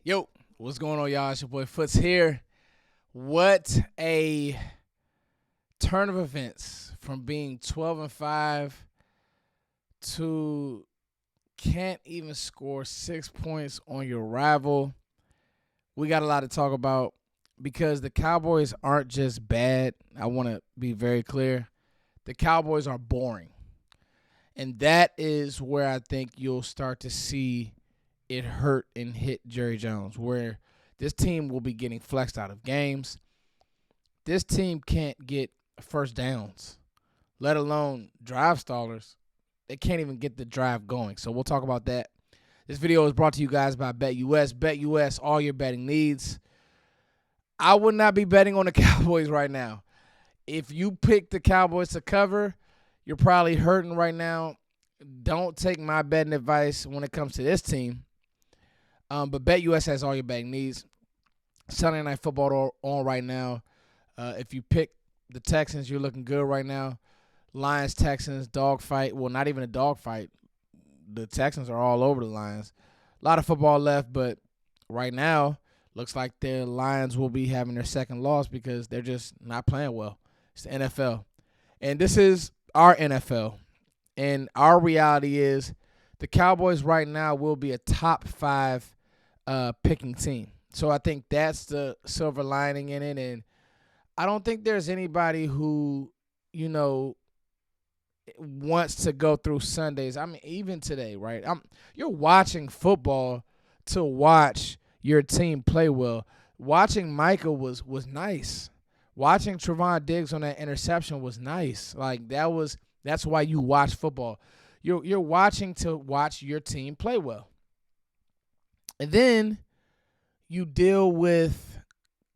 Yo, what's going on, y'all? It's your boy Foots here. What a turn of events from being 12-5 to can't even score 6 points on your rival. We got a lot to talk about because the Cowboys aren't just bad. I want to be very clear. The Cowboys are boring. And that is where I think you'll start to see it hurt and hit Jerry Jones, where this team will be getting flexed out of games. This team can't get first downs, let alone drive stallers. They can't even get the drive going. So we'll talk about that. This video is brought to you guys by BetUS. BetUS, all your betting needs. I would not be betting on the Cowboys right now. If you pick the Cowboys to cover, you're probably hurting right now. Don't take my betting advice when it comes to this team. But BetUS has all your betting needs. Sunday Night Football on right now. If you pick the Texans, you're looking good right now. Lions, Texans, dogfight. Well, not even a dogfight. The Texans are all over the Lions. A lot of football left, but right now, looks like the Lions will be having their second loss because they're just not playing well. It's the NFL. And this is our NFL. And our reality is the Cowboys right now will be a top 5 picking team. So I think that's the silver lining in it. And I don't think there's anybody who, wants to go through Sundays. I mean, even today, right? You're watching football to watch your team play well. Watching Micah was nice. Watching Trevon Diggs on that interception was nice. Like that's why you watch football. You're watching to watch your team play well. And then you deal with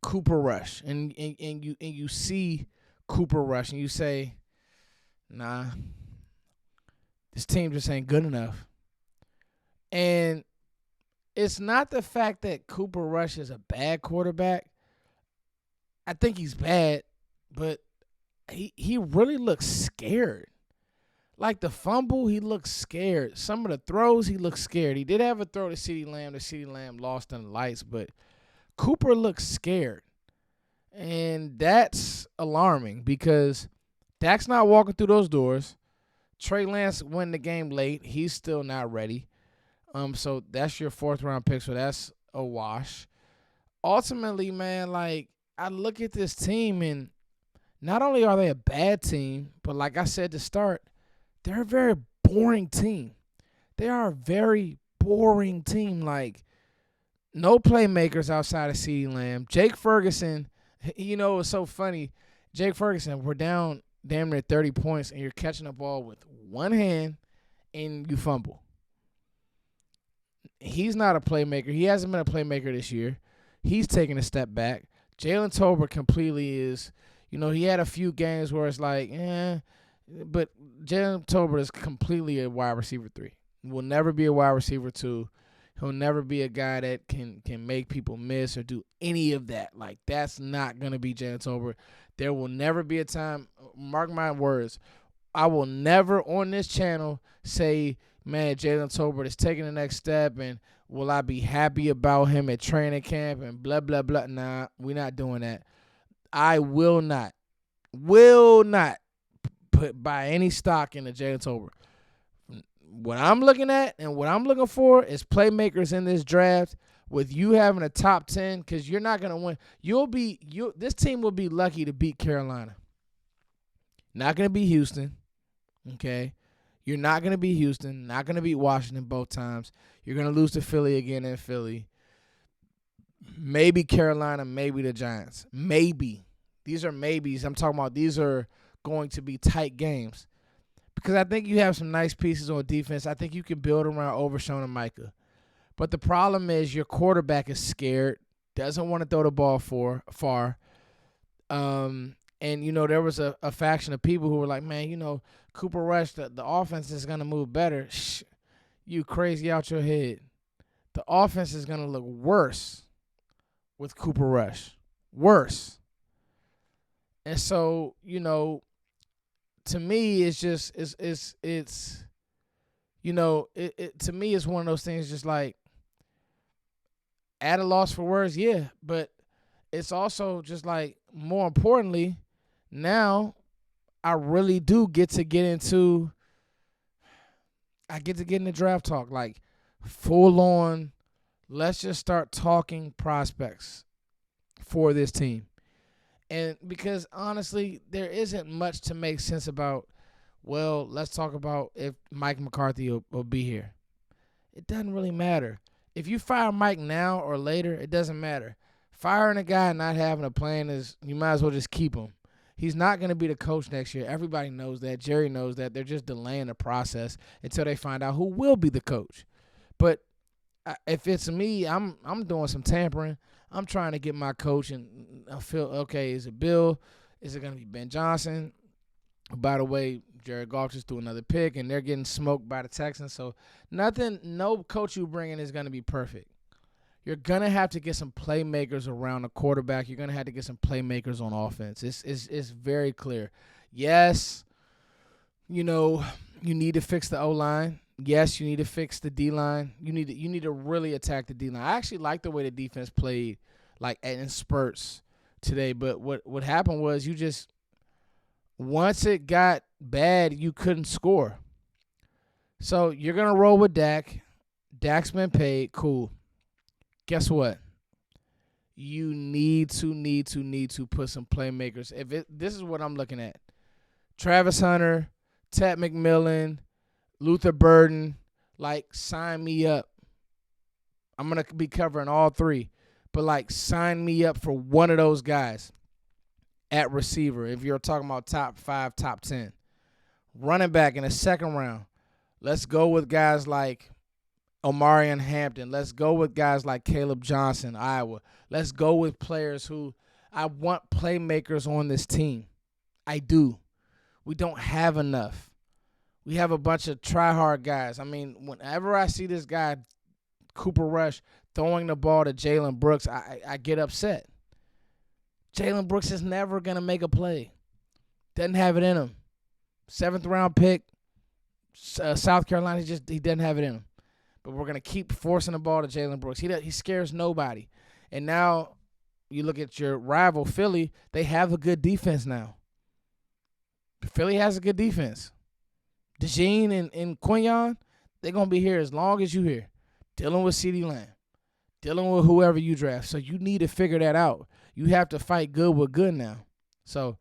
Cooper Rush, and you see Cooper Rush, and you say, nah, this team just ain't good enough. And it's not the fact that Cooper Rush is a bad quarterback. I think he's bad, but he really looks scared. Like the fumble, he looks scared. Some of the throws, he looks scared. He did have a throw to CeeDee Lamb. The CeeDee Lamb lost in the lights, but Cooper looks scared. And that's alarming because Dak's not walking through those doors. Trey Lance won the game late. He's still not ready. So that's your 4th-round pick, so that's a wash. Ultimately, man, like, I look at this team, and not only are they a bad team, but like I said to start, they're a very boring team. They are a very boring team. Like, no playmakers outside of CeeDee Lamb. Jake Ferguson, it's so funny. Jake Ferguson, we're down damn near 30 points, and you're catching the ball with one hand, and you fumble. He's not a playmaker. He hasn't been a playmaker this year. He's taking a step back. Jalen Tolbert completely is, he had a few games where it's like, but Jalen Tolbert is completely a wide receiver 3. Will never be a wide receiver 2. He'll never be a guy that can make people miss or do any of that. Like, that's not going to be Jalen Tolbert. There will never be a time, mark my words, I will never on this channel say, man, Jalen Tolbert is taking the next step and will I be happy about him at training camp and blah, blah, blah. Nah, we're not doing that. I will not put buy any stock in the Jalen Tolbert. What I'm looking at and what I'm looking for is playmakers in this draft with you having a top 10 because you're not going to win. This team will be lucky to beat Carolina. Not going to be Houston, okay? You're not going to beat Houston, not going to beat Washington both times. You're going to lose to Philly again in Philly. Maybe Carolina, maybe the Giants. Maybe. These are maybes. I'm talking about these are going to be tight games. Because I think you have some nice pieces on defense. I think you can build around Overshown and Micah. But the problem is your quarterback is scared, doesn't want to throw the ball far. And, there was a faction of people who were like, man, Cooper Rush, the offense is going to move better. Shh, you crazy out your head. The offense is going to look worse with Cooper Rush. Worse. And so, to me, it's just to me, it's one of those things just like At a loss for words, yeah. But it's also just like, more importantly, now I really do get to get into draft talk, like full on. Let's just start talking prospects for this team. And because honestly, there isn't much to make sense about, well, let's talk about if Mike McCarthy will be here. It doesn't really matter. If you fire Mike now or later, it doesn't matter. Firing a guy and not having a plan is, you might as well just keep him. He's not going to be the coach next year. Everybody knows that. Jerry knows that. They're just delaying the process until they find out who will be the coach. But if it's me, I'm doing some tampering. I'm trying to get my coach, and I feel, okay, is it Bill? Is it going to be Ben Johnson? By the way, Jared Goff just threw another pick, and they're getting smoked by the Texans. So no coach you bring in is going to be perfect. You're going to have to get some playmakers around the quarterback. You're going to have to get some playmakers on offense. It's very clear. Yes, you need to fix the O-line. Yes, you need to fix the D-line. You need to really attack the D-line. I actually like the way the defense played, like in spurts today. But what happened was, once it got bad, you couldn't score. So you're going to roll with Dak. Dak's been paid. Cool. Guess what? You need to put some playmakers. This is what I'm looking at. Travis Hunter, Ted McMillan, Luther Burden, like, sign me up. I'm going to be covering all three. But, like, sign me up for one of those guys at receiver, if you're talking about top 5, top 10. Running back in the second round, let's go with guys like Omarion Hampton. Let's go with guys like Caleb Johnson, Iowa. Let's go with players who, I want playmakers on this team. I do. We don't have enough. We have a bunch of try-hard guys. I mean, whenever I see this guy, Cooper Rush, throwing the ball to Jalen Brooks, I get upset. Jalen Brooks is never going to make a play. Doesn't have it in him. 7th-round pick, South Carolina, he doesn't have it in him. But we're going to keep forcing the ball to Jalen Brooks. He scares nobody. And now you look at your rival, Philly, they have a good defense now. Philly has a good defense. DeJean and Quinyon, they're going to be here as long as you're here, dealing with CeeDee Lamb, dealing with whoever you draft. So you need to figure that out. You have to fight good with good now. So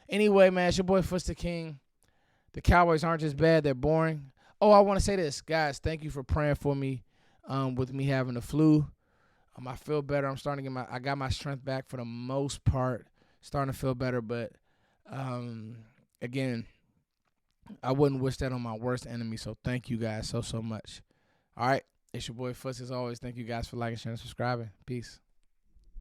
anyway, man, it's your boy Foots the King. The Cowboys aren't just bad, they're boring. Oh, I want to say this. Guys, thank you for praying for me with me having the flu. I feel better. I'm starting to I got my strength back for the most part. Starting to feel better, but again, I wouldn't wish that on my worst enemy, so thank you guys so much. All right, it's your boy Foots as always. Thank you guys for liking, sharing, and subscribing. Peace.